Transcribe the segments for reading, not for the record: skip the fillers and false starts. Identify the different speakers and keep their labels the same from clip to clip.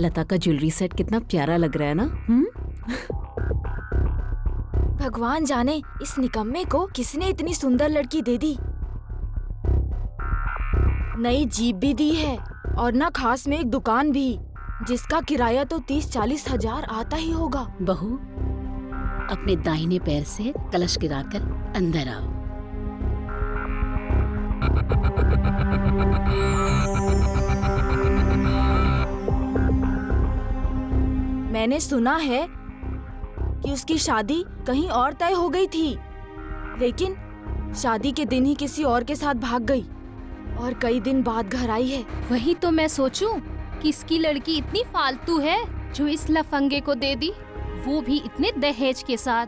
Speaker 1: लता का jewellery set कितना प्यारा लग रहा है ना।
Speaker 2: भगवान जाने इस निकम्मे को किसने इतनी सुंदर लड़की दे दी। नई जीप भी दी है और ना खास में एक दुकान भी, जिसका किराया तो 30-40 हजार आता ही होगा।
Speaker 1: बहू, अपने दाहिने पैर से कलश गिराकर अंदर आओ।
Speaker 2: मैंने सुना है कि उसकी शादी कहीं और तय हो गई थी, लेकिन शादी के दिन ही किसी और के साथ भाग गई और कई दिन बाद घर आई है।
Speaker 3: वही तो मैं सोचूं कि इसकी लड़की इतनी फालतू है जो इस लफंगे को दे दी, वो भी इतने दहेज के साथ।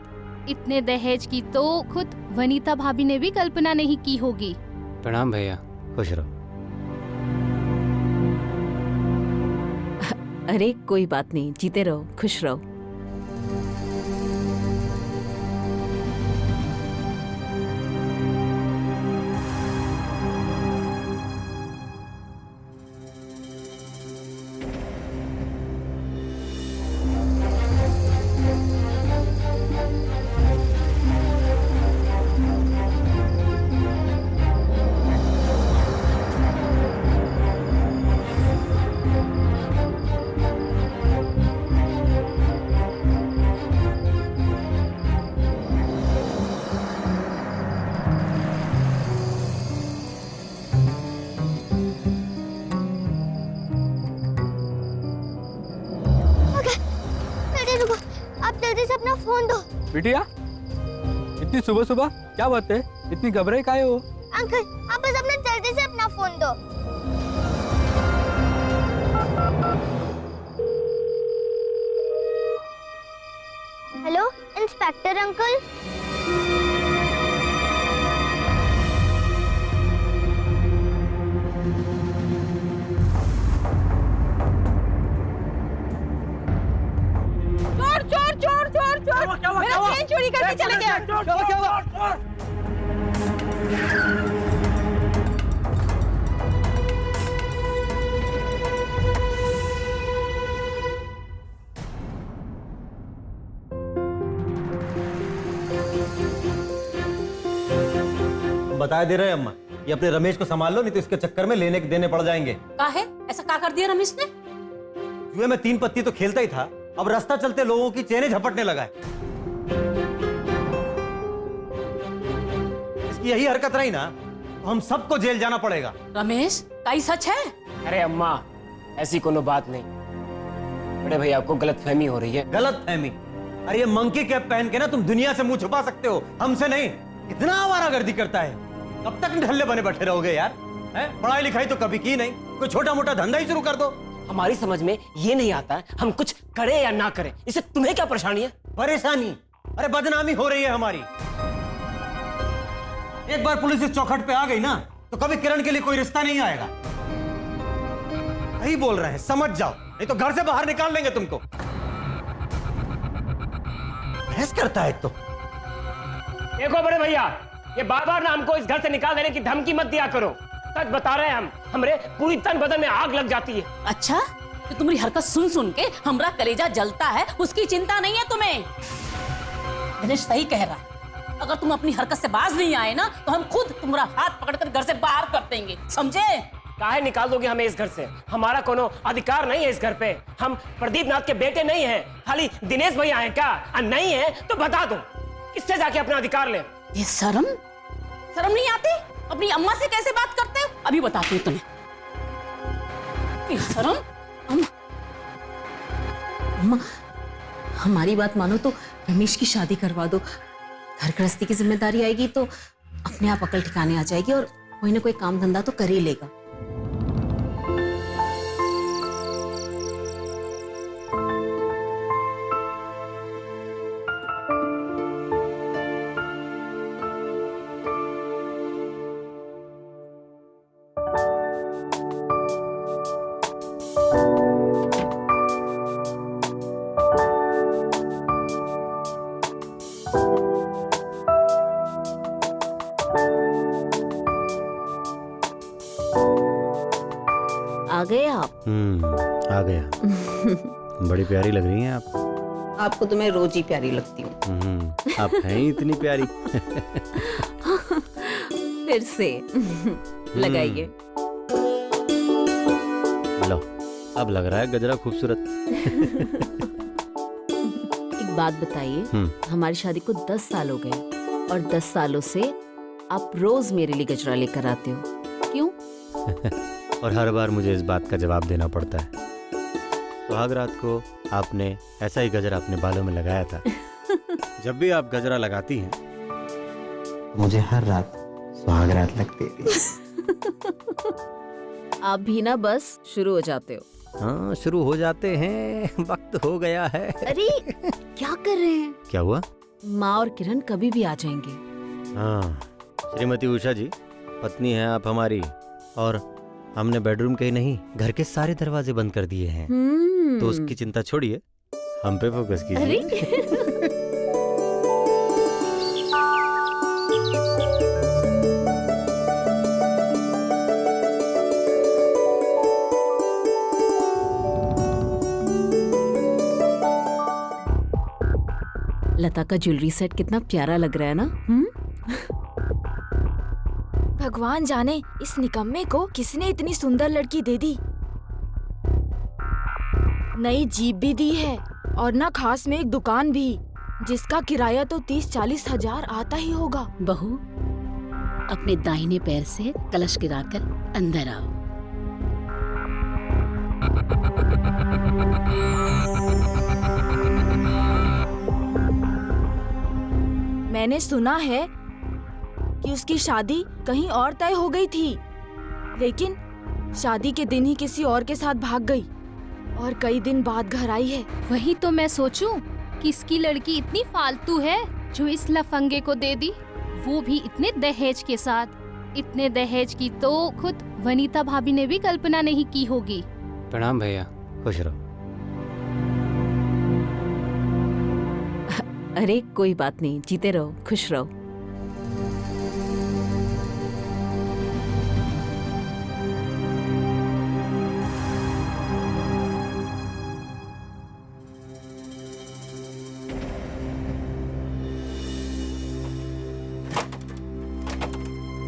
Speaker 3: इतने दहेज की तो खुद वनीता भाभी ने भी कल्पना नहीं की होगी।
Speaker 4: प्रणाम भैया, खुश रहो।
Speaker 1: अरे कोई बात नहीं, जीते रहो, खुश रहो।
Speaker 5: अपना फोन दो।
Speaker 6: बिटिया, इतनी सुबह सुबह क्या बात है? इतनी घबराई काहे हो?
Speaker 5: अंकल, आप बस अपना जल्दी से अपना फोन दो। Hello inspector uncle.
Speaker 7: मेरा चेन चोरी करके चले गया।
Speaker 8: बता दे रहे अम्मा, ये अपने रमेश को संभाल लो, नहीं तो इसके चक्कर में लेने के देने पड़ जाएंगे।
Speaker 7: का है? ऐसा क्या कर दिया रमेश ने?
Speaker 8: जुए में 3 पत्ती तो खेलता ही था, अब रास्ता चलते लोगों की चेनें झपटने लगा है। इसकी यही हरकत रही ना तो हम सबको जेल जाना पड़ेगा।
Speaker 7: रमेश, कई सच है?
Speaker 4: अरे अम्मा, ऐसी कोनो बात नहीं। बड़े भैया, आपको गलतफहमी हो रही है।
Speaker 8: गलतफहमी? अरे ये मंकी कैप पहन के ना तुम दुनिया से मुंह छुपा सकते हो, हमसे नहीं। इतना आवारागर्दी करता है, कब तक ढल्ले बने बैठे रहोगे यार? पढ़ाई लिखाई तो कभी की नहीं, कोई छोटा मोटा धंधा ही शुरू कर दो।
Speaker 4: हमारी समझ में ये नहीं आता हम कुछ करें या ना करें, इससे तुम्हें क्या परेशानी है?
Speaker 8: परेशानी? अरे बदनामी हो रही है हमारी। एक बार पुलिस इस चौखट पे आ गई ना तो कभी किरण के लिए कोई रिश्ता नहीं आएगा। सही बोल रहे हैं, समझ जाओ, नहीं तो घर से बाहर निकाल लेंगे तुमको। बहस करता है तो।
Speaker 4: देखो बड़े भैया, ये बार-बार ना हमको इस घर से निकाल देने की धमकी मत दिया करो। सच बता रहे हैं हम, हमरे पूरी तन बदन में आग लग जाती है।
Speaker 7: अच्छा, तो तुम्हारी हरकत सुन सुन के हमारा कलेजा जलता है, उसकी चिंता नहीं है तुम्हें। दिनेश सही कह रहा है, अगर तुम अपनी हरकत से बाज नहीं आए ना तो हम खुद तुम्हारा हाथ पकड़कर घर से बाहर कर देंगे, समझे?
Speaker 4: काहे निकाल दोगे हमें इस घर से? हमारा कोनो अधिकार नहीं है इस घर पे। हम प्रदीप नाथ के बेटे नहीं हैं, खाली दिनेश भैया हैं क्या? नहीं है तो बता दो, किससे जाके अपना अधिकार ले?
Speaker 7: ये शर्म नहीं आती? अपनी अम्मा से कैसे बात करते हो? अभी बताती हूँ तुम्हें। ये शर्म।
Speaker 1: अम्मा, हमारी बात मानो तो रमेश की शादी करवा दो। घर गृहस्थी की जिम्मेदारी आएगी तो अपने आप अकल ठिकाने आ जाएगी और कोई ना कोई काम धंधा तो कर ही लेगा। आ गए आप?
Speaker 8: आ गया। बड़ी प्यारी लग रही हैं आप।
Speaker 1: आपको तो मैं रोज ही प्यारी लगती हूँ।
Speaker 8: आप हैं ही इतनी प्यारी।
Speaker 1: फिर से लगाइए।
Speaker 8: लो, अब लग रहा है गजरा खूबसूरत।
Speaker 1: एक बात बताइए, हमारी शादी को 10 साल हो गए और 10 सालों से आप रोज मेरे लिए गजरा लेकर आते हो, क्यों?
Speaker 8: और हर बार मुझे इस बात का जवाब देना पड़ता है। सुहाग रात को आपने ऐसा ही गजरा अपने बालों में लगाया था। जब भी आप गजरा लगाती हैं मुझे हर रात सुहाग रात लगती थी।
Speaker 1: आप भी ना बस शुरू हो जाते हो।
Speaker 8: हाँ, शुरू हो जाते हैं, वक्त हो गया है।
Speaker 1: अरे क्या कर रहे हैं?
Speaker 8: क्या हुआ?
Speaker 1: माँ और किरण कभी भी आ जाएंगे।
Speaker 8: हाँ, श्रीमती उषा जी, पत्नी हैं आप हमारी, और हमने बेडरूम के ही नहीं घर के सारे दरवाजे बंद कर दिए हैं। तो उसकी चिंता छोड़िए, हम पे फोकस कीजिए।
Speaker 1: अरे लता का ज्वेलरी सेट कितना प्यारा लग रहा है ना?
Speaker 2: भगवान जाने इस निकम्मे को किसने इतनी सुंदर लड़की दे दी। नई जीप भी दी है और ना खास में एक दुकान भी, जिसका किराया तो 30-40 हजार आता ही होगा।
Speaker 7: बहू, अपने दाहिने पैर से कलश गिराकर अंदर आओ।
Speaker 2: मैंने सुना है कि उसकी शादी कहीं और तय हो गई थी, लेकिन शादी के दिन ही किसी और के साथ भाग गई और कई दिन बाद घर आई है।
Speaker 3: वही तो मैं सोचूं, किसकी लड़की इतनी फालतू है जो इस लफंगे को दे दी, वो भी इतने दहेज के साथ। इतने दहेज की तो खुद वनीता भाभी ने भी कल्पना नहीं की होगी।
Speaker 4: प्रणाम भैया।
Speaker 8: खुश रहो।
Speaker 1: अरे कोई बात नहीं, जीते रहो, खुश रहो।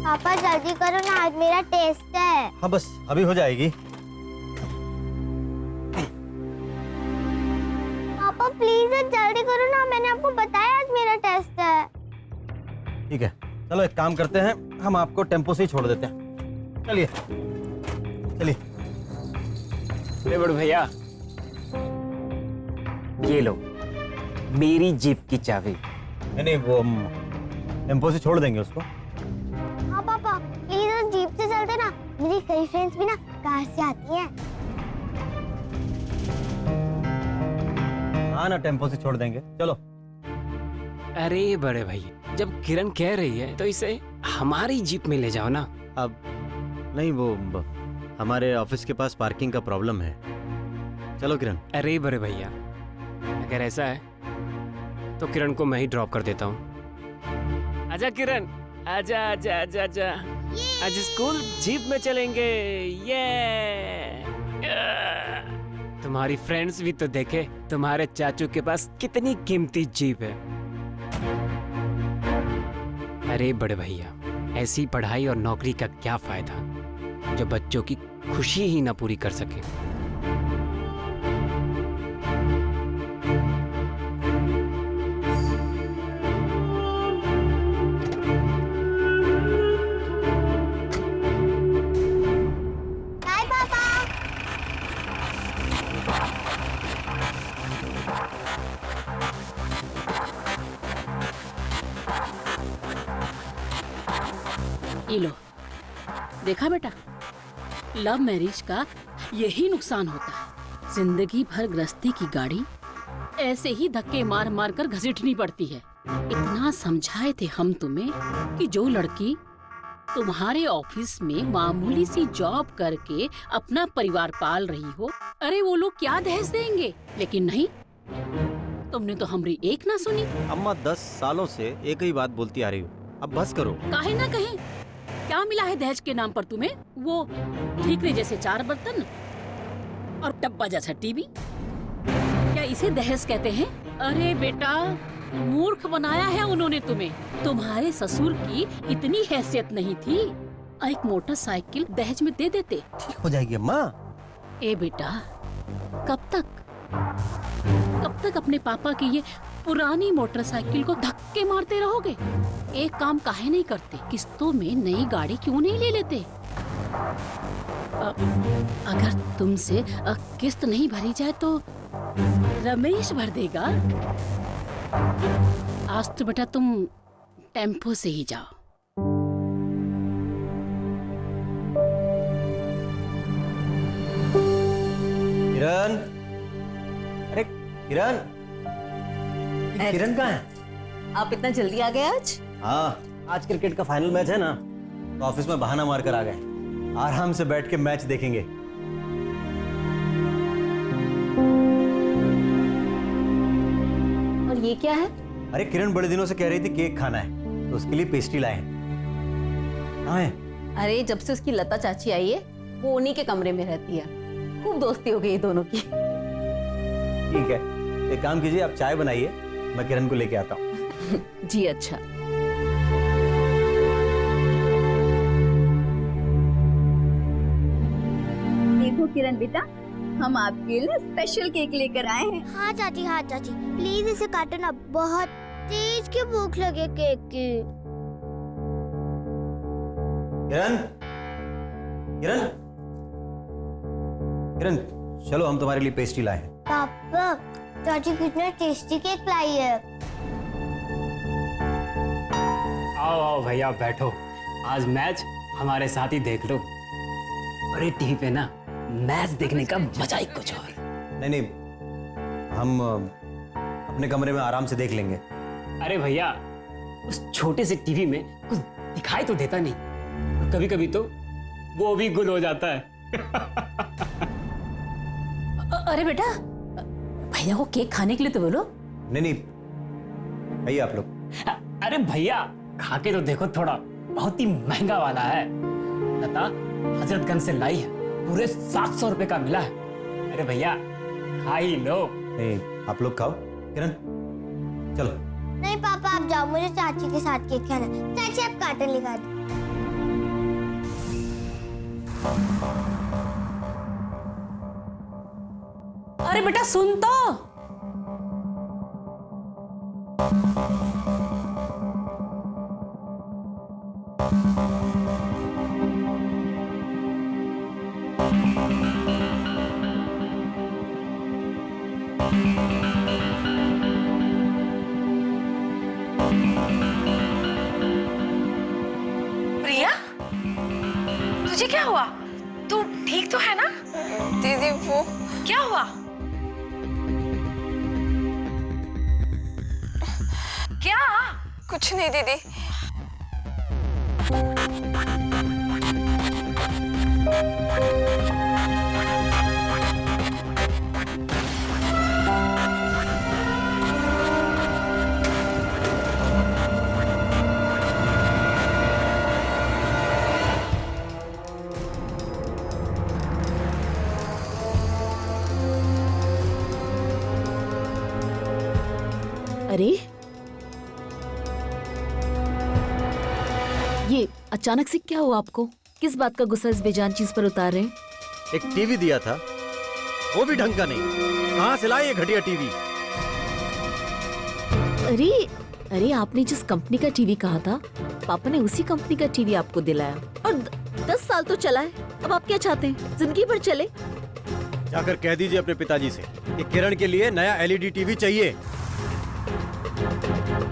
Speaker 5: पापा जल्दी करो ना, आज मेरा टेस्ट है।
Speaker 8: हाँ बस अभी हो जाएगी।
Speaker 5: पापा प्लीज जल्दी करो ना, मैंने आपको बताया आज मेरा टेस्ट है।
Speaker 8: ठीक है, चलो एक काम करते हैं, हम आपको टेम्पो से ही छोड़ देते हैं। चलिए चलिए।
Speaker 4: ले बड़ू भैया, ये लो मेरी जीप की चाबी।
Speaker 8: नहीं, वो हम टेम्पो से छोड़ देंगे उसको।
Speaker 5: हाँ पापा प्लीज जीप से चलते ना, मेरी कई फ्रेंड्स भी ना कार से आती हैं।
Speaker 8: हाँ ना, टेम्पो से छोड़ देंगे, चलो।
Speaker 4: अरे बड़े भैया, जब किरण कह रही है तो इसे हमारी जीप में ले जाओ ना।
Speaker 8: अब नहीं, वो हमारे ऑफिस के पास पार्किंग का प्रॉब्लम है। चलो किरण।
Speaker 4: अरे बड़े भैया, अगर ऐसा है तो किरण को मैं ही ड्रॉप कर देता हूँ। आजा किरण, आजा आजा आजा आजा। आज स्कूल जीप में चलेंगे। ये तुम्हारी फ्रेंड्स भी तो देखे तुम्हारे चाचू के पास कितनी कीमती जीप है। अरे बड़े भैया, ऐसी पढ़ाई और नौकरी का क्या फायदा जो बच्चों की खुशी ही ना पूरी कर सके।
Speaker 5: बाय पापा।
Speaker 7: ये लो, देखा बेटा, लव मैरिज का यही नुकसान होता है। जिंदगी भर गृहस्थी की गाड़ी ऐसे ही धक्के मार मार कर घसीटनी पड़ती है। इतना समझाए थे हम तुम्हें कि जो लड़की तुम्हारे ऑफिस में मामूली सी जॉब करके अपना परिवार पाल रही हो, अरे वो लोग क्या दहेज देंगे, लेकिन नहीं, तुमने तो हमारी एक ना सुनी।
Speaker 8: अम्मा 10 सालों से एक ही बात बोलती आ रही हो, अब बस करो।
Speaker 7: काहे ना कहें, क्या मिला है दहेज के नाम पर तुम्हें? वो ठीकरे जैसे 4 बर्तन, और डब्बा जैसा टीवी, क्या इसे दहेज कहते हैं? अरे बेटा, मूर्ख बनाया है उन्होंने तुम्हें। तुम्हारे ससुर की इतनी हैसियत नहीं थी, एक मोटरसाइकिल दहेज में दे देते।
Speaker 8: ठीक हो जाएगी अम्मा।
Speaker 7: ए बेटा, कब तक अपने पापा की ये पुरानी मोटरसाइकिल को धक्के मारते रहोगे? एक काम काहे नहीं करते, किस्तों में नई गाड़ी क्यों नहीं ले लेते? अगर तुमसे किस्त नहीं भरी जाए तो रमेश भर देगा। आज तो बेटा तुम टेम्पो से ही जाओ।
Speaker 8: किरण, अरे किरण, किरण कहाँ है?
Speaker 1: आप इतना जल्दी आ गए आज?
Speaker 8: हाँ, आज क्रिकेट का फाइनल मैच है ना, तो ऑफिस में बहाना मार कर आ गए। आराम से बैठ के मैच देखेंगे।
Speaker 1: और ये क्या है?
Speaker 8: अरे किरण बड़े दिनों से कह रही थी केक खाना है, तो उसके लिए पेस्ट्री लाए हैं। कहाँ है?
Speaker 1: अरे जब से उसकी लता चाची आई है, वो उन्हीं के कमरे में रहती है। खूब दोस्ती हो गई दोनों की।
Speaker 8: ठीक है, एक काम कीजिए, आप चाय बनाइए, मैं किरण को लेके आता हूँ।
Speaker 1: जी अच्छा।
Speaker 9: देखो किरण बेटा, हम आपके लिए स्पेशल केक लेकर आए हैं।
Speaker 5: हाँ चाची, प्लीज इसे काटो ना, बहुत तेज की भूख लगे केक की।
Speaker 8: किरण, किरण, किरण, चलो हम तुम्हारे लिए पेस्ट्री लाए हैं।
Speaker 5: पापा, चाची कितना टेस्टी केक लाई है।
Speaker 4: आओ आओ भैया बैठो, आज मैच हमारे साथ ही देख लो। अरे टीवी पे ना मैच देखने का मजा ही कुछ और।
Speaker 8: नहीं, हम अपने कमरे में आराम से देख लेंगे।
Speaker 4: अरे भैया, उस छोटे से टीवी में कुछ दिखाई तो देता नहीं, कभी कभी तो वो भी गुल हो जाता है।
Speaker 7: अरे बेटा, भैया को केक खाने के लिए तो बोलो।
Speaker 8: नहीं, आइए आप लोग।
Speaker 4: अरे भैया, खा के तो देखो थोड़ा, बहुत ही महंगा वाला है। लता हजरतगंज से लाई है, पूरे 700 रुपए का मिला है। अरे भैया खा ही लो।
Speaker 8: नहीं, आप लोग खाओ। किरण चलो।
Speaker 5: नहीं पापा, आप जाओ, मुझे चाची के साथ केक खाना। चाची आप कार्टून लिखा दो।
Speaker 7: अरे बेटा सुन तो।
Speaker 2: प्रिया, तुझे क्या हुआ? तू ठीक तो है ना?
Speaker 10: दीदी वो
Speaker 2: क्या हुआ? क्या?
Speaker 10: कुछ नहीं दीदी।
Speaker 1: अरे ये अचानक से क्या हुआ आपको? किस बात का गुस्सा इस बेजान चीज पर उतार रहे हैं?
Speaker 8: एक टीवी दिया था, वो भी ढंग का नहीं। कहाँ से लाए ये घटिया टीवी?
Speaker 1: अरे अरे, आपने जिस कंपनी का टीवी कहा था, पापा ने उसी कंपनी का टीवी आपको दिलाया और 10 साल तो चला है। अब आप क्या चाहते हैं, जिंदगी भर चले?
Speaker 8: जाकर कह दीजिए अपने पिताजी से कि किरण के लिए नया एलईडी टीवी चाहिए।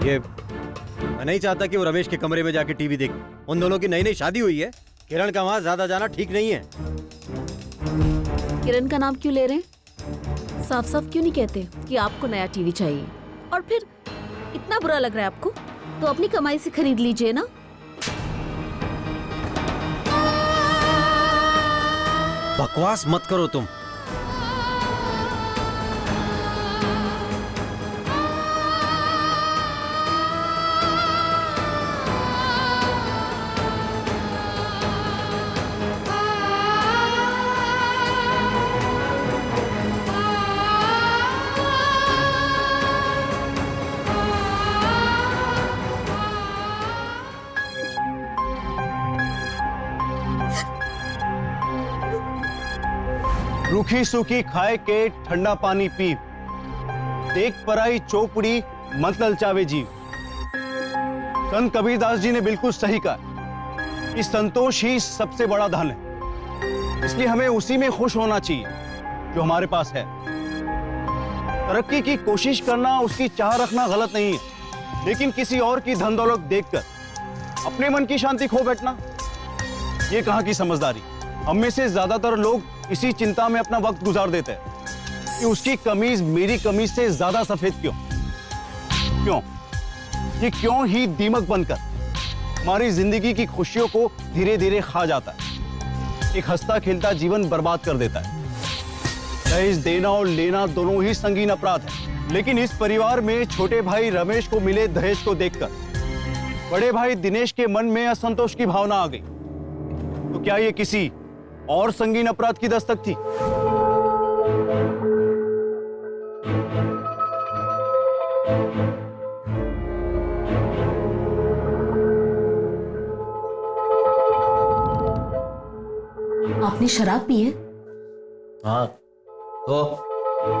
Speaker 8: ये मैं नहीं चाहता कि वो रमेश के कमरे में जाके टीवी देखे। उन दोनों की नई नई शादी हुई है, किरण का वहां ज्यादा जाना ठीक नहीं है।
Speaker 1: किरण का नाम क्यों ले रहे हैं? साफ साफ क्यों नहीं कहते कि आपको नया टीवी चाहिए? और फिर इतना बुरा लग रहा है आपको, तो अपनी कमाई से खरीद लीजिए ना।
Speaker 8: बकवास मत करो तुम।
Speaker 11: रूखी सूखी खाए के ठंडा पानी पी, देख पराई चौपड़ी मत ललचावे जीव। संत कबीरदास जी ने बिल्कुल सही कहा कि संतोष ही सबसे बड़ा धन है, इसलिए हमें उसी में खुश होना चाहिए जो हमारे पास है। तरक्की की कोशिश करना, उसकी चाह रखना गलत नहीं है, लेकिन किसी और की धन दौलत देखकर अपने मन की शांति खो बैठना, ये कहाँ की समझदारी। हम में से ज्यादातर लोग इसी चिंता में अपना वक्त गुजार देते हैं कि उसकी कमीज मेरी कमीज से ज्यादा सफेद क्यों। ये क्यों ही दीमक बनकर हमारी जिंदगी की खुशियों को धीरे धीरे खा जाता है, एक हंसता खेलता जीवन बर्बाद कर देता है। दहेज देना और लेना दोनों ही संगीन अपराध है, लेकिन इस परिवार में छोटे भाई रमेश को मिले दहेज को देखकर बड़े भाई दिनेश के मन में असंतोष की भावना आ गई। तो क्या ये किसी और संगीन अपराध की दस्तक थी?
Speaker 1: आपने शराब पी है?
Speaker 8: हाँ तो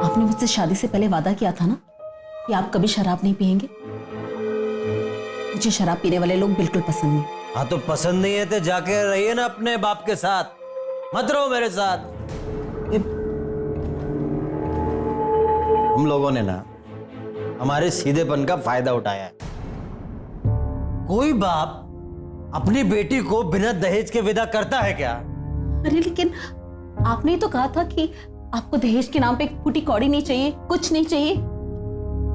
Speaker 1: आपने मुझसे शादी से पहले वादा किया था ना कि आप कभी शराब नहीं पिएंगे। मुझे शराब पीने वाले लोग बिल्कुल पसंद नहीं।
Speaker 8: हाँ तो पसंद नहीं है तो जाके रहिए ना अपने बाप के साथ, मत रहो मेरे साथ। हम लोगों ने ना हमारे सीधेपन का फायदा उठाया है। कोई बाप अपनी बेटी को बिना दहेज के विदा करता है क्या?
Speaker 1: अरे लेकिन आपने ही तो कहा था कि आपको दहेज के नाम पे एक फूटी कौड़ी नहीं चाहिए, कुछ नहीं चाहिए।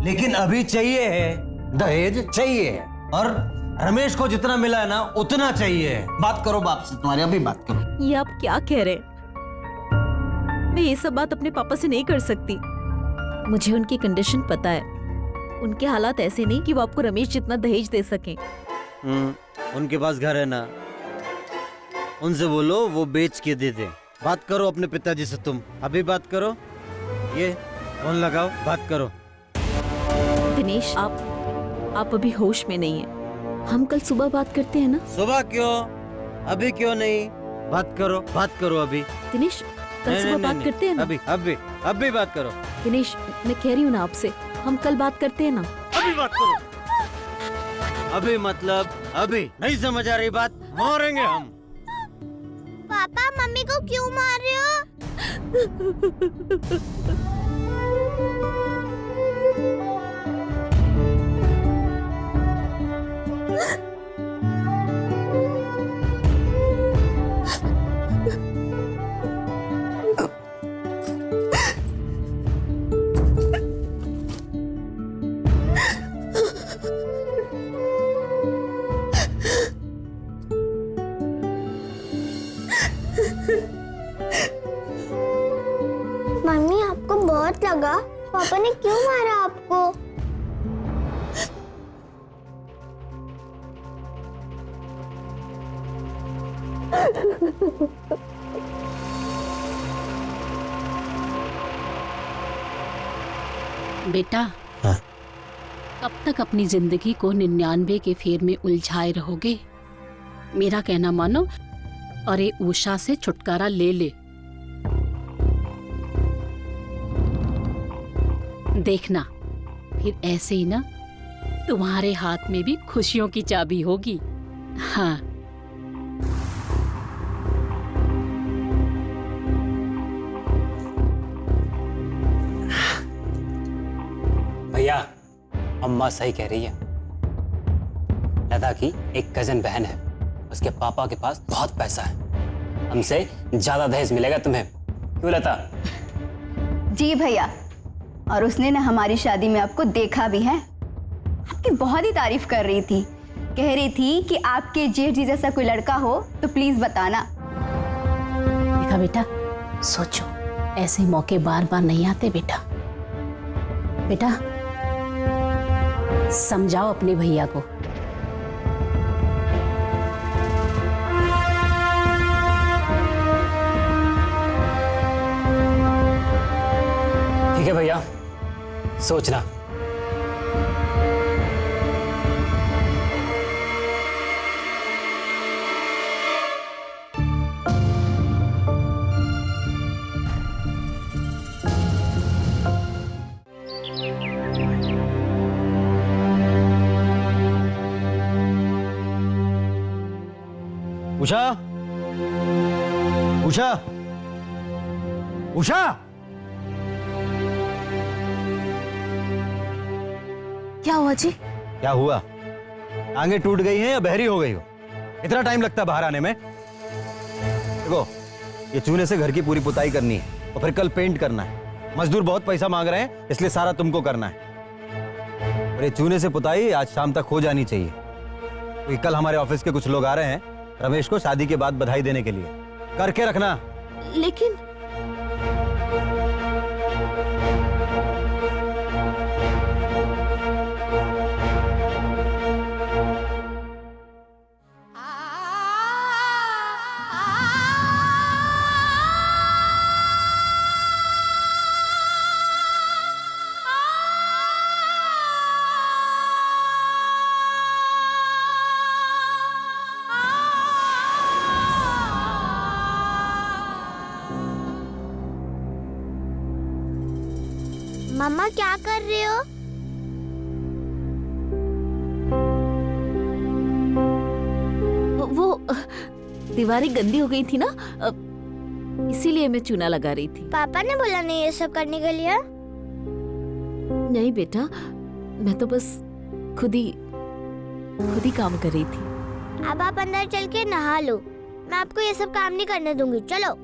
Speaker 8: लेकिन अभी चाहिए है, दहेज चाहिए है, और रमेश को जितना मिला है ना उतना चाहिए है। बात करो बाप से, तुम्हारी अभी बात करो।
Speaker 12: ये आप क्या कह रहे हैं? मैं ये सब बात अपने पापा से नहीं कर सकती। मुझे उनकी कंडीशन पता है। उनके हालात ऐसे नहीं कि वो आपको रमेश जितना दहेज दे सकें।
Speaker 8: उनके पास घर है ना, उनसे बोलो वो बेच के दे दे। बात करो अपने पिताजी से, तुम अभी बात करो। ये फोन लगाओ, बात करो।
Speaker 12: दिनेश, आप अभी होश में नहीं है। हम कल सुबह बात करते हैं ना?
Speaker 8: सुबह क्यों, अभी क्यों नहीं? बात करो अभी।
Speaker 12: दिनेश, कल सुबह बात करते हैं ना?
Speaker 8: अभी बात करो।
Speaker 12: दिनेश, मैं कह रही हूँ ना आपसे, हम कल बात करते हैं ना?
Speaker 8: अभी बात करो। अभी मतलब अभी नहीं समझ आ रही बात? मारेंगे हम।
Speaker 5: पापा मम्मी को क्यों मार रहे हो? मम्मी आपको बहुत लगा? पापा ने क्यों मारा आपको?
Speaker 7: बेटा,
Speaker 8: हाँ?
Speaker 7: कब तक अपनी जिंदगी को 99 के फेर में उलझाए रहोगे? मेरा कहना मानो और ये उषा से छुटकारा ले ले। देखना, फिर ऐसे ही ना तुम्हारे हाथ में भी खुशियों की चाबी होगी। हाँ।
Speaker 4: भैया, अम्मा सही कह रही है। लता की एक कजन बहन है, उसके पापा के पास बहुत पैसा है, हमसे ज्यादा दहेज मिलेगा तुम्हें। क्यों लता?
Speaker 9: जी भैया, और उसने ना हमारी शादी में आपको देखा भी है। आपकी बहुत ही तारीफ कर रही थी, कह रही थी कि आपके जेठ जी जैसा कोई लड़का हो तो प्लीज बताना।
Speaker 7: देखा बेटा, सोचो, ऐसे मौके बार बार नहीं आते बेटा। बेटा, समझाओ अपने भैया को।
Speaker 4: ठीक है भैया, सोचना।
Speaker 8: उषा, उषा, उषा,
Speaker 1: क्या हुआ जी?
Speaker 8: क्या हुआ? टांगे टूट गई हैं या बहरी हो गई हो? इतना टाइम लगता है बाहर आने में? देखो, ये चूने से घर की पूरी पुताई करनी है और फिर कल पेंट करना है। मजदूर बहुत पैसा मांग रहे हैं, इसलिए सारा तुमको करना है। और ये चूने से पुताई आज शाम तक हो जानी चाहिए, क्योंकि कल हमारे ऑफिस के कुछ लोग आ रहे हैं रमेश को शादी के बाद बधाई देने के लिए। करके रखना।
Speaker 12: लेकिन
Speaker 5: मम्मा क्या कर रहे हो?
Speaker 12: वो दीवारें गंदी हो गई थी ना, इसीलिए मैं चूना लगा रही थी।
Speaker 5: पापा ने बोला नहीं ये सब करने के लिए?
Speaker 12: नहीं बेटा, मैं तो बस खुद ही काम कर रही थी।
Speaker 5: अब आप अंदर चल के नहा लो, मैं आपको ये सब काम नहीं करने दूंगी। चलो।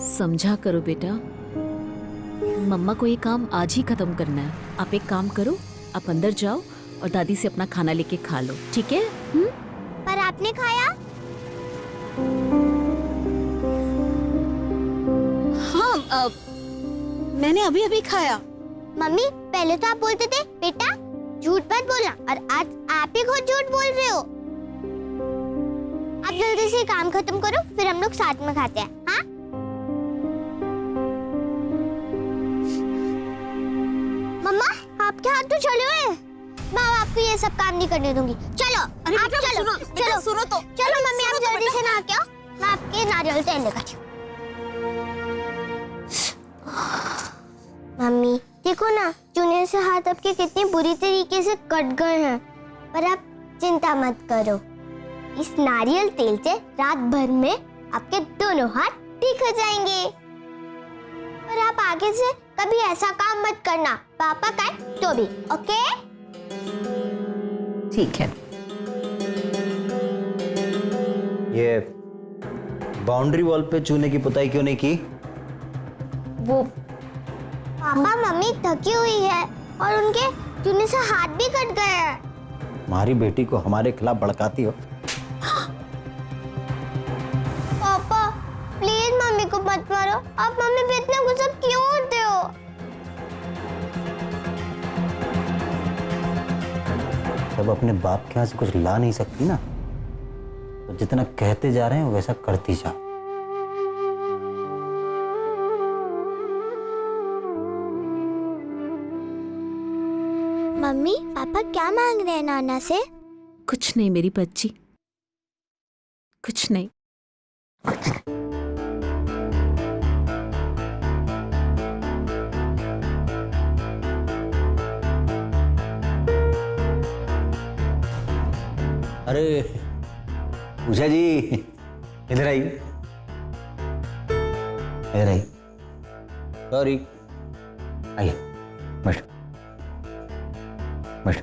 Speaker 12: समझा करो बेटा, मम्मा को ये काम आज ही खत्म करना है। आप एक काम करो, आप अंदर जाओ और दादी से अपना खाना लेके खा लो, ठीक है?
Speaker 5: पर आपने खाया?
Speaker 1: हाँ, मैंने अभी अभी खाया।
Speaker 5: मम्मी, पहले तो आप बोलते थे बेटा झूठ मत बोलना, और आज आप ही खुद झूठ बोल रहे हो। आप जल्दी से काम खत्म करो, फिर हम लोग साथ में खाते हैं। हाँ? मम्मा, आपके हाथ तो चले हुए हैं। मैं आपको ये सब काम नहीं करने दूंगी। चलो, आप चलो, चलो सुनो तो। चलो मम्मी, आप जल्दी से नहा के आओ, मैं आपके नारियल तेल लेकर आती हूँ। मम्मी देखो ना, चूने से हाथ आपके कितनी बुरी तरीके से कट गए हैं, पर आप चिंता मत करो। इस नारियल तेल से रात भर में आपके दोनों हाथ ठीक हो जाएंगे। पर आप आगे से कभी ऐसा काम मत करना, पापा कहे तो भी। ओके?
Speaker 1: ठीक है।
Speaker 8: ये बाउंड्री वॉल पे चूने की पुताई क्यों नहीं की?
Speaker 1: वो
Speaker 5: पापा, मम्मी थकी हुई है और उनके चूने से हाथ भी कट गए हैं।
Speaker 8: हमारी बेटी को हमारे खिलाफ भड़काती हो।
Speaker 5: पापा प्लीज मम्मी को मत मारो, आप मम्मी पे इतना गुस्सा क्यों होते हो?
Speaker 8: जब अपने बाप के यहाँ से कुछ ला नहीं सकती ना, तो जितना कहते जा रहे हैं वैसा करती जाओ।
Speaker 5: मम्मी, पापा क्या मांग रहे हैं नाना से?
Speaker 12: कुछ नहीं मेरी बच्ची, कुछ नहीं।
Speaker 8: अरे उषा जी, इधर आई, इधर आई। सॉरी, आइए, बैठ बैठ,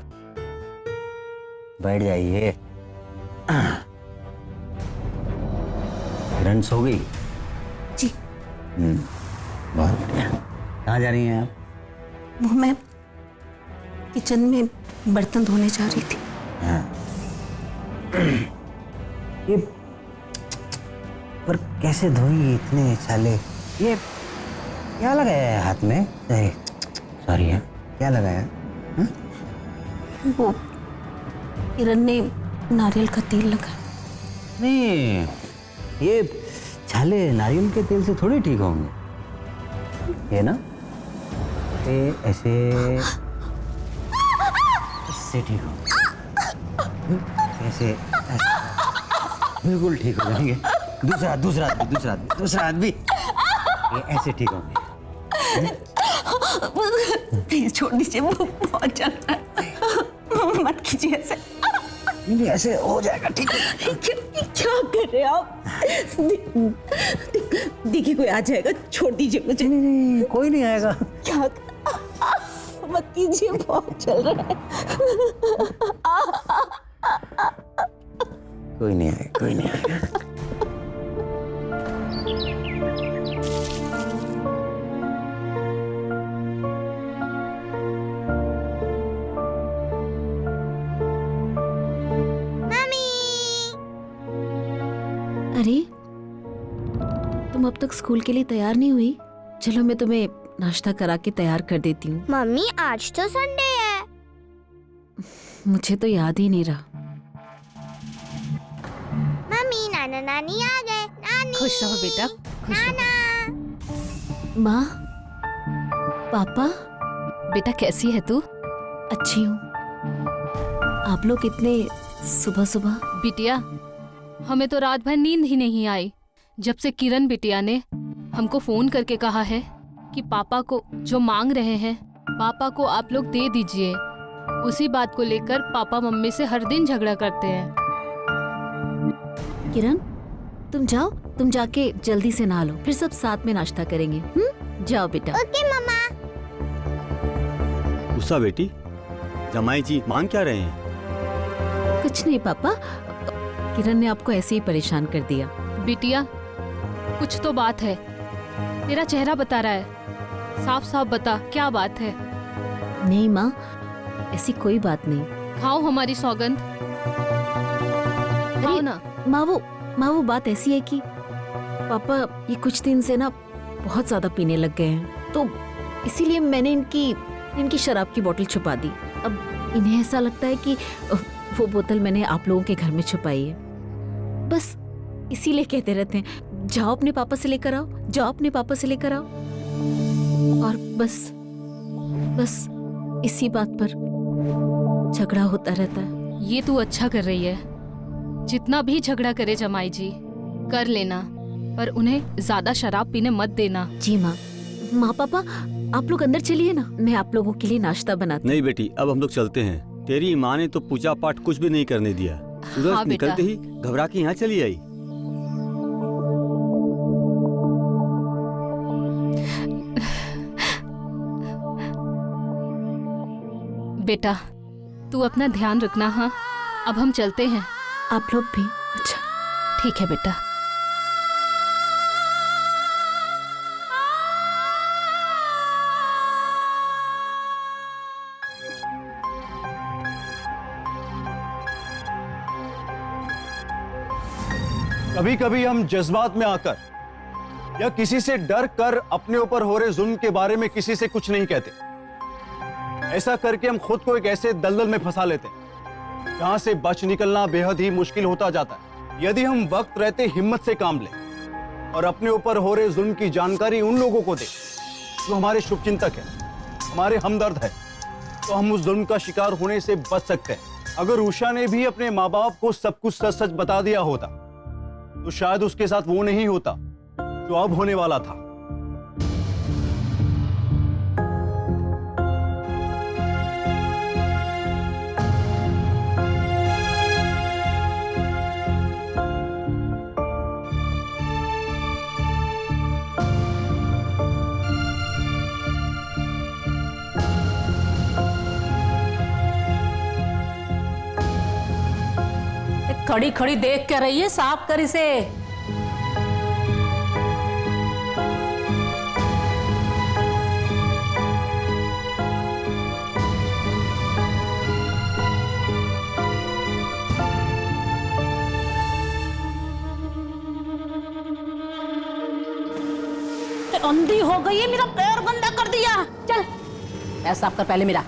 Speaker 8: बैठ जाइए। किरण सो गई?
Speaker 1: जी।
Speaker 8: बहुत बढ़िया। कहाँ जा रही हैं आप?
Speaker 1: वो मैं किचन में बर्तन धोने जा रही थी।
Speaker 8: हाँ। ये पर कैसे धोई इतने छाले? ये क्या लगाया है हाथ में? सॉरी है, क्या लगाया है?
Speaker 1: वो किरण ने नारियल का तेल लगाया।
Speaker 8: नहीं, ये छाले नारियल के तेल से थोड़ी ठीक होंगे, ये ना ये ऐसे इससे ठीक होंगे, ऐसे बिल्कुल ठीक हो जाएंगे। दूसरा हाथ भी ये ऐसे ठीक होंगे।
Speaker 1: प्लीज छोड़ दीजिए, वो बहुत चल रहा है, मत कीजिए ऐसे।
Speaker 8: नहीं ऐसे हो जाएगा, ठीक है।
Speaker 12: क्या कर रहे हैं आप? देखिए कोई आ जाएगा, छोड़ दीजिए मुझे।
Speaker 8: नहीं कोई नहीं आएगा।
Speaker 12: क्या मत कीजिए, बहुत चल रहा है।
Speaker 8: कोई नहीं आएगा, कोई नहीं आएगा।
Speaker 12: अरे तुम अब तक स्कूल के लिए तैयार नहीं हुई? चलो मैं तुम्हें नाश्ता करा के तैयार कर देती हूँ।
Speaker 5: मम्मी आज तो संडे है।
Speaker 12: मुझे तो याद ही नहीं रहा।
Speaker 5: मम्मी नाना नानी आ गए। नानी
Speaker 3: खुश रहो बेटा, खुश रहो।
Speaker 5: नाना
Speaker 12: माँ, पापा,
Speaker 3: बेटा कैसी है तू?
Speaker 12: अच्छी हूँ। आप लोग इतने सुबह सुबह?
Speaker 3: बिटिया हमें तो रात भर नींद ही नहीं आई जब से किरण बिटिया ने हमको फोन करके कहा है कि पापा को जो मांग रहे हैं पापा को आप लोग दे दीजिए। उसी बात को लेकर पापा मम्मी से हर दिन झगड़ा करते हैं।
Speaker 12: किरण तुम जाओ, तुम जाके जल्दी से नहा लो, फिर सब साथ में नाश्ता करेंगे। जाओ बेटा।
Speaker 5: ओके मम्मा।
Speaker 11: उषा बेटी, जमाई जी मांग क्या रहे हैं?
Speaker 12: कुछ नहीं पापा, किरण ने आपको ऐसे ही परेशान कर दिया।
Speaker 3: बिटिया कुछ तो बात है, तेरा चेहरा बता रहा है, साफ साफ बता क्या बात है।
Speaker 12: नहीं माँ, ऐसी कोई बात नहीं।
Speaker 3: खाओ हमारी सौगंध, खाओ ना।
Speaker 12: माँ वो बात ऐसी है कि पापा ये कुछ दिन से ना बहुत ज्यादा पीने लग गए हैं, तो इसीलिए मैंने इनकी शराब की बोतल छुपा दी। अब इन्हें ऐसा लगता है कि वो बोतल मैंने आप लोगों के घर में छुपाई है, बस इसीलिए कहते रहते हैं जाओ अपने पापा से लेकर आओ, जाओ अपने पापा से लेकर आओ। और बस इसी बात पर झगड़ा होता रहता है।
Speaker 3: ये तू अच्छा कर रही है, जितना भी झगड़ा करे जमाई जी कर लेना, पर उन्हें ज्यादा शराब पीने मत देना।
Speaker 12: जी माँ पापा आप लोग अंदर चलिए ना, मैं आप लोगों के लिए नाश्ता बनाती।
Speaker 11: नहीं बेटी, अब हम लोग चलते हैं। तेरी माँ ने तो पूजा पाठ कुछ भी नहीं करने दिया। सूरज
Speaker 3: हाँ,
Speaker 11: निकलते ही घबरा के यहाँ चली आई।
Speaker 3: बेटा तू अपना ध्यान रखना। हाँ अब हम चलते हैं।
Speaker 12: आप लोग भी। अच्छा
Speaker 3: ठीक है बेटा।
Speaker 11: कभी कभी हम जज्बात में आकर या किसी से डर कर अपने ऊपर हो रहे जुल्म के बारे में किसी से कुछ नहीं कहते। ऐसा करके हम खुद को एक ऐसे दलदल में फंसा लेते हैं जहां से बच निकलना बेहद ही मुश्किल होता जाता है। यदि हम वक्त रहते हिम्मत से काम लें और अपने ऊपर हो रहे जुल्म की जानकारी उन लोगों को दें जो हमारे शुभचिंतक है, हमारे हमदर्द है, तो हम उस जुल्म का शिकार होने से बच सकते हैं। अगर उषा ने भी अपने माँ बाप को सब कुछ सच सच बता दिया होता तो शायद उसके साथ वो नहीं होता जो अब होने वाला था।
Speaker 7: खड़ी खड़ी देख के रही है, साफ कर इसे। अंधी हो गई है, मेरा पैर गंदा कर दिया। चल पैर साफ कर पहले मेरा।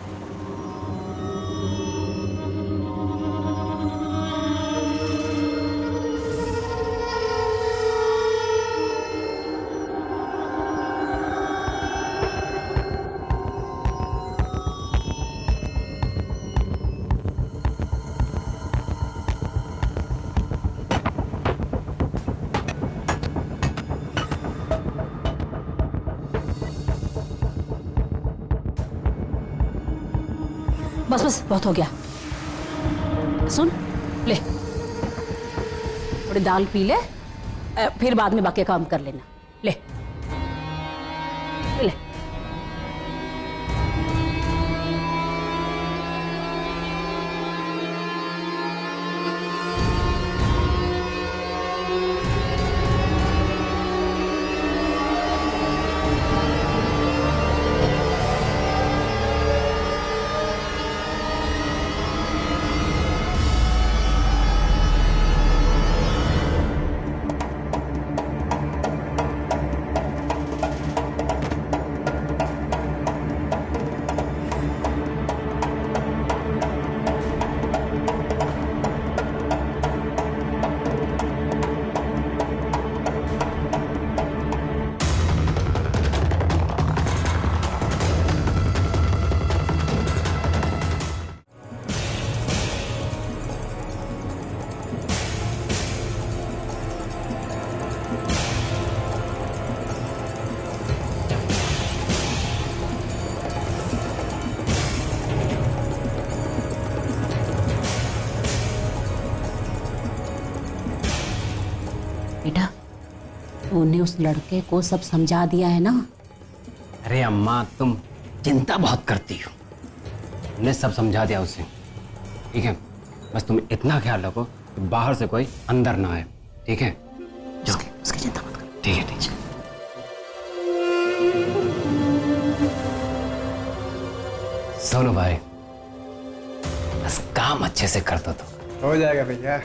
Speaker 7: बस बस बहुत हो गया। सुन, ले थोड़ी दाल पी ले, फिर बाद में बाकी काम कर लेना। ले ले बेटा, तूने उस लड़के को सब समझा दिया है ना?
Speaker 4: अरे अम्मा तुम चिंता बहुत करती हो। हमने सब समझा दिया उसे, ठीक है? बस तुम इतना ख्याल रखो कि बाहर से कोई अंदर ना आए, ठीक है? जाओ, उसकी चिंता मत करो। ठीक है, ठीक है। सोनू भाई, बस काम अच्छे से कर दो तो
Speaker 6: हो जाएगा भैया।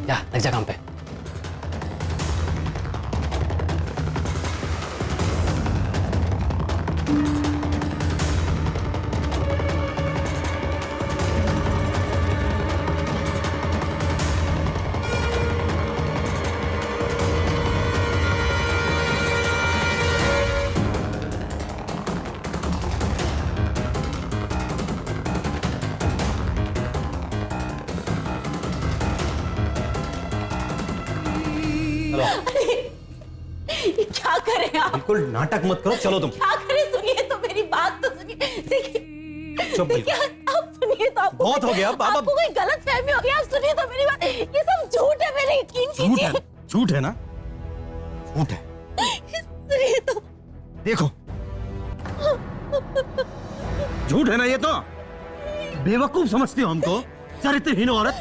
Speaker 4: जा, लग जा काम पे।
Speaker 7: ये क्या करें आप?
Speaker 8: बिल्कुल नाटक मत करो, चलो तुम।
Speaker 7: क्या करें? सुनिए तो मेरी बात तो सुनिए। देखिए,
Speaker 8: चुप
Speaker 7: देखिए, आप सुनिए तो आपको
Speaker 8: बहुत हो गया।
Speaker 7: आपको कोई गलत फहमी हो गई। आप सुनिए तो मेरी बात। ये सब झूठ है, मेरे यकीन
Speaker 8: झूठ
Speaker 7: कीजिए।
Speaker 8: है, झूठ है ना? झूठ है।
Speaker 7: सुनिए तो।
Speaker 8: देखो, झूठ है ना ये तो? बेवकूफ समझती हो हमको, चरित्रहीन औरत।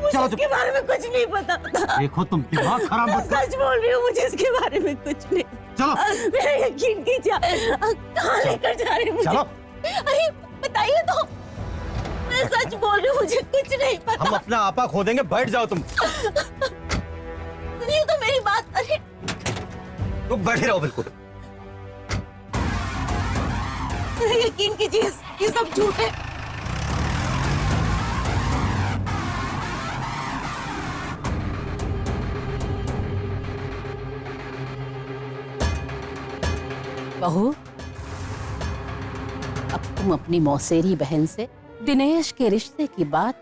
Speaker 7: मुझे इसके बारे में कुछ नहीं पता।
Speaker 8: देखो तुम दिमाग खराब मत करो।
Speaker 7: सच बोल रही हूँ, मुझे इसके बारे में कुछ नहीं।
Speaker 8: चलो।
Speaker 7: मेरा यकीन कीजिए। कहाँ लेकर जा रहे हैं मुझे?
Speaker 8: चलो।
Speaker 7: अरे बताइए तो। मैं सच बोल रही हूँ, मुझे कुछ नहीं पता।
Speaker 8: हम अपना आपा खो देंगे, बैठ जाओ तुम।
Speaker 7: सुनिए तो मेरी बात। अरे
Speaker 8: तुम बैठे रहो बिल्कुल।
Speaker 7: यकीन कीजिए, ये सब झूठ है। बहू, अब तुम अपनी मौसेरी बहन से दिनेश के रिश्ते की बात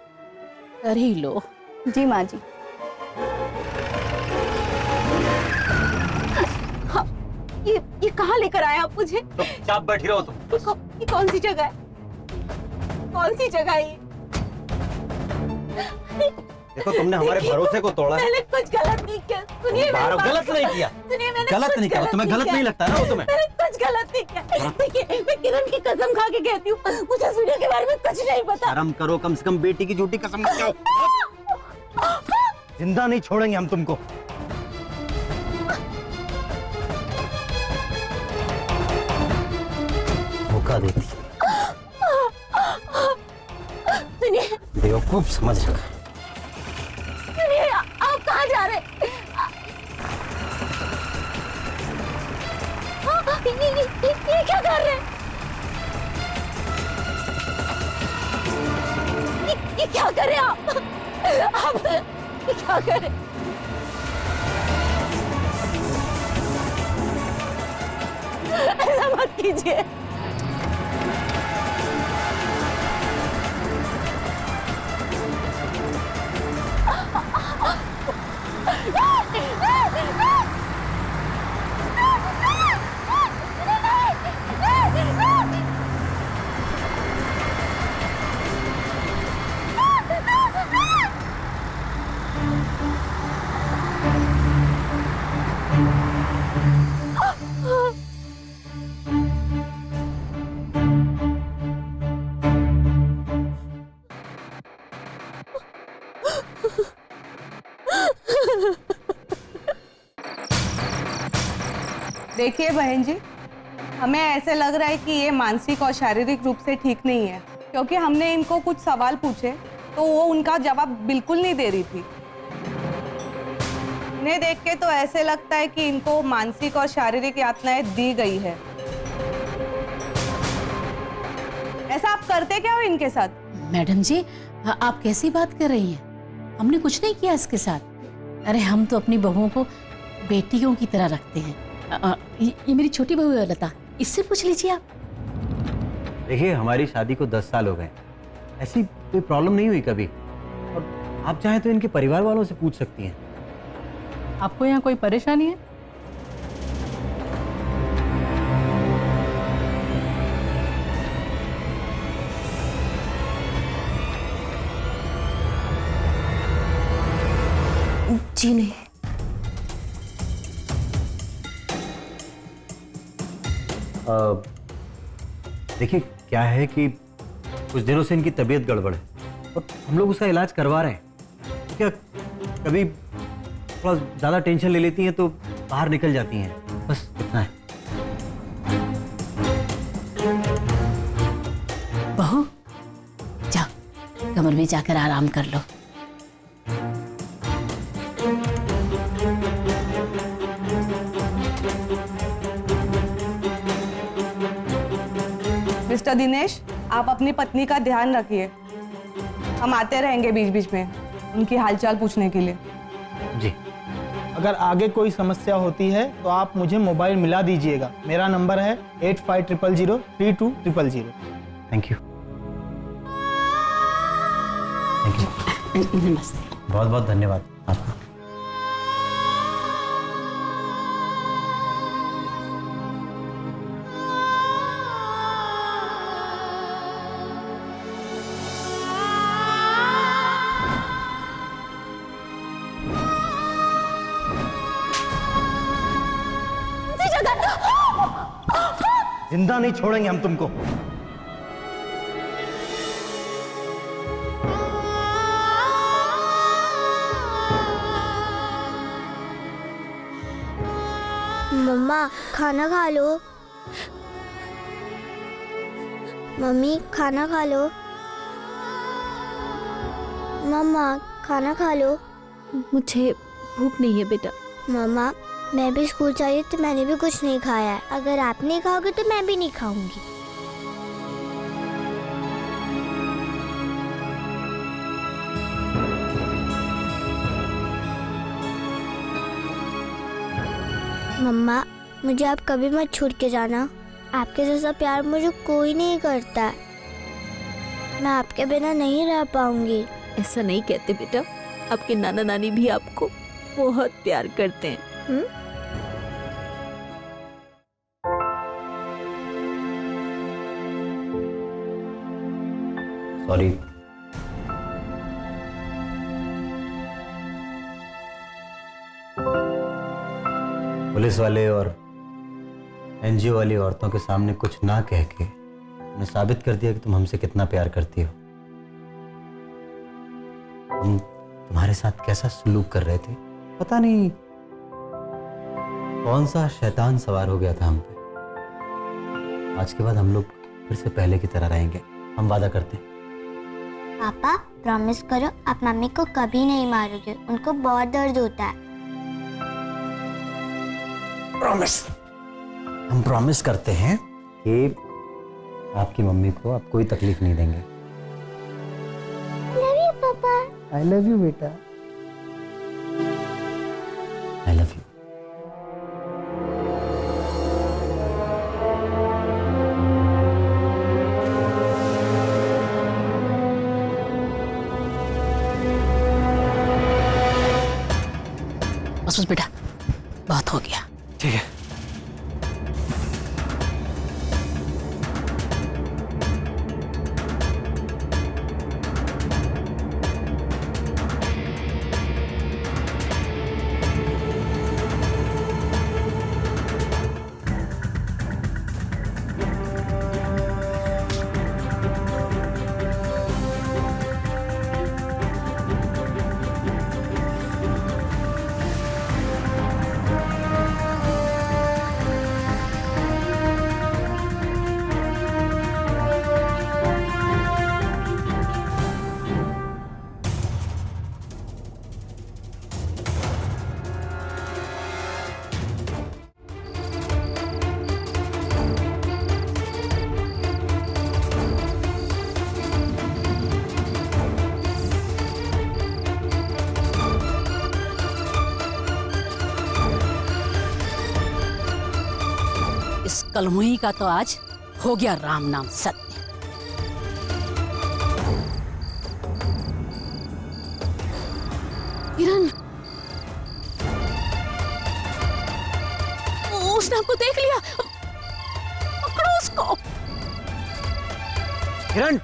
Speaker 7: कर ही लो।
Speaker 9: जी माँ जी।
Speaker 7: हाँ, ये कहाँ लेकर आए आप मुझे?
Speaker 8: चुपचाप बैठी रहो तुम।
Speaker 7: ये कौन सी जगह है? कौन सी जगह है ये?
Speaker 8: देखो तुमने हमारे भरोसे को तोड़ा है।
Speaker 7: मैंने कुछ गलत नहीं किया। सुनिए मेरी बात।
Speaker 8: गलत नहीं किया।
Speaker 7: सुनिए, मैंने
Speaker 8: गलत
Speaker 7: कुछ
Speaker 8: नहीं किया। तुम्हें गलत नहीं लगता ना वो तुम्हें?
Speaker 7: मैंने कुछ गलत नहीं किया। देखिए, मैं किरण की कसम खा के कहती हूँ, मुझे सूर्य के बारे में कुछ नहीं पता।
Speaker 8: शर्म करो, कम से कम बेटी की झूठी कसम मत खाओ। जिंदा नहीं छोड़ेंगे हम तुमको। धोखा देती है।
Speaker 7: सुनिए,
Speaker 8: बेवकूफ समझ रखा।
Speaker 7: सुनिए, आप कहाँ जा रहे हैं? ये क्या कर रहे हैं? ये क्या कर रहे हैं आप ये क्या कर रहे हैं? ऐसा मत कीजिए।
Speaker 10: देखिए बहन जी, हमें ऐसे लग रहा है कि ये मानसिक और शारीरिक रूप से ठीक नहीं है, क्योंकि हमने इनको कुछ सवाल पूछे तो वो उनका जवाब बिल्कुल नहीं दे रही थी। इन्हें देख के तो ऐसे लगता है कि इनको मानसिक और शारीरिक यातनाएं दी गई है। ऐसा आप करते क्या हो इनके साथ?
Speaker 7: मैडम जी, आप कैसी बात कर रही हैं? हमने कुछ नहीं किया इसके साथ। अरे हम तो अपनी बहुओं को बेटियों की तरह रखते हैं। ये मेरी छोटी बहू है लता, इससे पूछ लीजिए आप।
Speaker 8: देखिए, हमारी शादी को 10 साल हो गए, ऐसी कोई प्रॉब्लम नहीं हुई कभी। और आप चाहें तो इनके परिवार वालों से पूछ सकती हैं।
Speaker 10: आपको यहाँ कोई परेशानी है?
Speaker 1: जी नहीं।
Speaker 8: देखिए, क्या है कि कुछ दिनों से इनकी तबीयत गड़बड़ है और हम लोग उसका इलाज करवा रहे हैं। क्या कभी थोड़ा ज़्यादा टेंशन ले लेती हैं तो बाहर निकल जाती हैं, बस इतना है।
Speaker 7: बहू, जाओ कमर में जाकर आराम कर लो।
Speaker 10: मिस्टर दिनेश, आप अपनी पत्नी का ध्यान रखिए। हम आते रहेंगे बीच बीच में उनकी हालचाल पूछने के लिए।
Speaker 8: जी।
Speaker 13: अगर आगे कोई समस्या होती है तो आप मुझे मोबाइल मिला दीजिएगा। मेरा नंबर है 8500032000।
Speaker 8: Thank you.
Speaker 7: नमस्ते।
Speaker 8: बहुत बहुत धन्यवाद आपका। जिंदा नहीं छोड़ेंगे हम तुमको।
Speaker 5: मम्मा खाना खा लो। मम्मी खाना खा लो। मम्मा खाना खा लो।
Speaker 12: मुझे भूख नहीं है बेटा।
Speaker 5: मम्मा, मैं भी स्कूल से आई तो मैंने भी कुछ नहीं खाया है। अगर आप नहीं खाओगे तो मैं भी नहीं खाऊंगी। मम्मा, मुझे आप कभी मत छोड़ के जाना। आपके जैसा प्यार मुझे कोई नहीं करता। मैं आपके बिना नहीं रह पाऊंगी।
Speaker 12: ऐसा नहीं कहते बेटा, आपके नाना नानी भी आपको बहुत प्यार करते हैं।
Speaker 8: सॉरी। पुलिस वाले और एनजीओ वाली औरतों के सामने कुछ ना कह के तुमने साबित कर दिया कि तुम हमसे कितना प्यार करती हो। हम तुम्हारे साथ कैसा सलूक कर रहे थे, पता नहीं कौन सा शैतान सवार हो गया था हम पे। आज के बाद हम लोग फिर से पहले की तरह रहेंगे, हम वादा करते हैं।
Speaker 5: पापा, प्रॉमिस करो आप मम्मी को कभी नहीं मारोगे। उनको बहुत दर्द होता है।
Speaker 8: प्रॉमिस। हम प्रॉमिस करते हैं कि आपकी मम्मी को आप कोई तकलीफ नहीं देंगे।
Speaker 5: लव यू पापा।
Speaker 8: आई लव यू बेटा। I love you.
Speaker 7: बस बेटा, बहुत हो गया।
Speaker 8: ठीक है।
Speaker 7: कलमुही का तो आज हो गया राम नाम सत्य। किरण, उसने हमको देख लिया, पकड़ो उसको।
Speaker 8: किरण,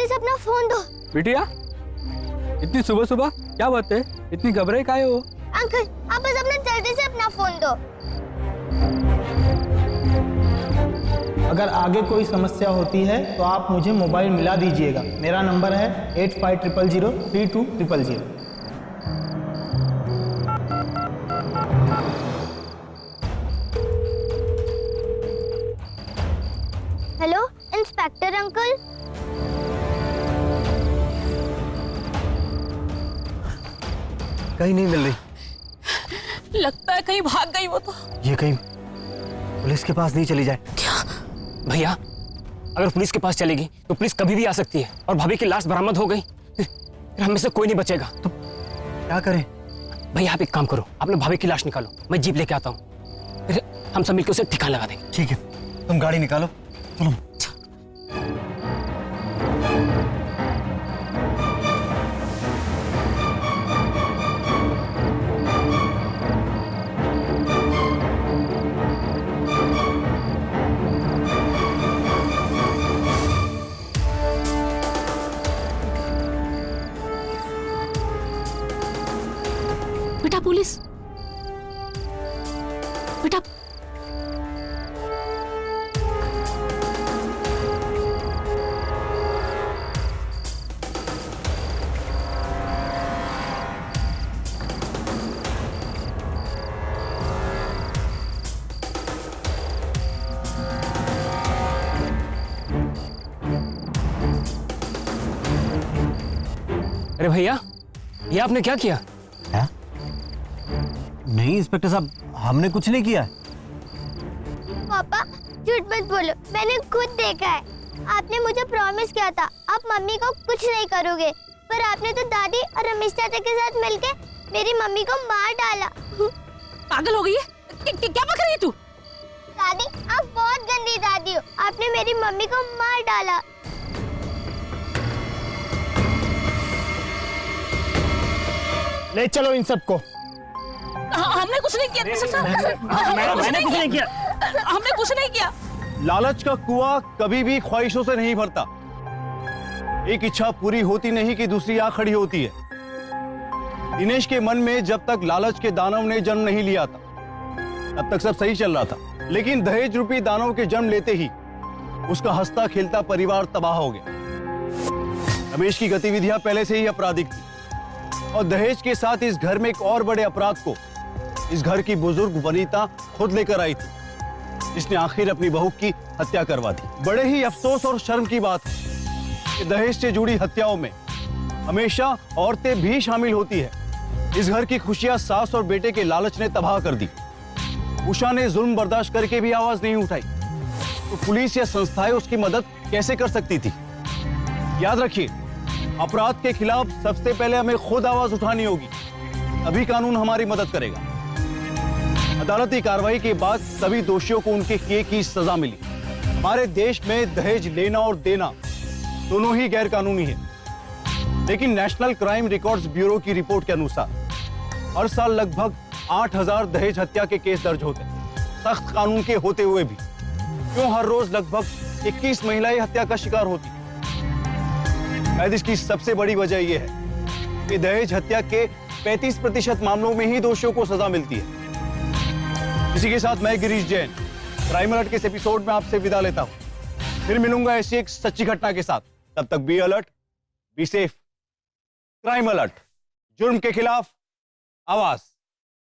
Speaker 5: अपना फोन दो।
Speaker 6: बिटिया, इतनी सुबह सुबह क्या बात है? इतनी घबराई काहे हो?
Speaker 5: अंकल, आप बस अपना जल्दी से अपना फोन दो।
Speaker 13: अगर आगे कोई समस्या होती है तो आप मुझे मोबाइल मिला दीजिएगा। मेरा नंबर है 8500032000।
Speaker 5: Hello inspector uncle.
Speaker 8: कहीं नहीं मिल रही।
Speaker 7: लगता है कहीं भाग गई वो तो।
Speaker 8: ये कहीं पुलिस के पास नहीं चली जाए।
Speaker 7: क्या?
Speaker 4: भैया, अगर पुलिस के पास चलेगी तो पुलिस कभी भी आ सकती है, और भाभी की लाश बरामद हो गई फिर हम में से कोई नहीं बचेगा।
Speaker 8: तो क्या करें?
Speaker 4: भैया आप एक काम करो, आप लोग भाभी की लाश निकालो, मैं जीप लेके आता हूँ, फिर हम सब मिलकर उसे ठिकाना लगा देंगे।
Speaker 8: ठीक है, तुम गाड़ी निकालो, चलो।
Speaker 12: बेटा पुलिस, बेटा
Speaker 4: अरे भैया, ये आपने क्या किया?
Speaker 8: क्या? नहीं इंस्पेक्टर साहब, हमने कुछ नहीं किया।
Speaker 5: पापा झूठ मत बोलो, मैंने खुद देखा है। आपने मुझे प्रॉमिस किया था आप मम्मी को कुछ नहीं करोगे, पर आपने तो दादी और रमेश चाचा के साथ मिलके मेरी मम्मी को मार डाला।
Speaker 7: पागल हो गई है? क्या बक रही है तू?
Speaker 5: दादी आप बहुत गंदी दादी हो, आपने मेरी मम्मी को मार डाला।
Speaker 11: ले चलो इन सबको।
Speaker 7: हमने कुछ नहीं किया।
Speaker 11: मैंने कुछ नहीं किया।
Speaker 7: हमने कुछ नहीं किया।
Speaker 11: लालच का कुआं कभी भी ख्वाहिशों से नहीं भरता। एक इच्छा पूरी होती नहीं कि दूसरी आ खड़ी होती है। दिनेश के मन में जब तक लालच के दानव ने जन्म नहीं लिया था तब तक सब सही चल रहा था, लेकिन दहेज रूपी दानव के जन्म लेते ही उसका हंसता खेलता परिवार तबाह हो गया। रमेश की गतिविधियां पहले से ही आपराधिक थी और दहेज के साथ इस घर में एक और बड़े अपराध को इस घर की बुजुर्ग वनीता खुद लेकर आई थी, जिसने आखिर अपनी बहू की हत्या करवा दी। बड़े ही अफसोस और शर्म की बात है कि दहेज से जुड़ी हत्याओं में हमेशा औरतें भी शामिल होती है। इस घर की खुशियां सास और बेटे के लालच ने तबाह कर दी। उषा ने जुल्म बर्दाश्त करके भी आवाज नहीं उठाई, तो पुलिस या संस्थाएं उसकी मदद कैसे कर सकती थी? याद रखिए, अपराध के खिलाफ सबसे पहले हमें खुद आवाज उठानी होगी, तभी कानून हमारी मदद करेगा। अदालती कार्रवाई के बाद सभी दोषियों को उनके किए की सजा मिली। हमारे देश में दहेज लेना और देना दोनों ही गैर कानूनी है, लेकिन नेशनल क्राइम रिकॉर्ड्स ब्यूरो की रिपोर्ट के अनुसार हर साल लगभग 8000 दहेज हत्या के केस दर्ज होते हैं, सख्त कानून के होते हुए भी। क्यों हर रोज लगभग 21 महिलाएं हत्या का शिकार होती? शायद इसकी सबसे बड़ी वजह यह है कि दहेज हत्या के 35% मामलों में ही दोषियों को सजा मिलती है। इसी के साथ मैं गिरीश जैन क्राइम अलर्ट के इस एपिसोड में आपसे विदा लेता हूं। फिर मिलूंगा ऐसी एक सच्ची घटना के साथ। तब तक be alert, be safe. Crime alert, जुर्म के खिलाफ आवाज।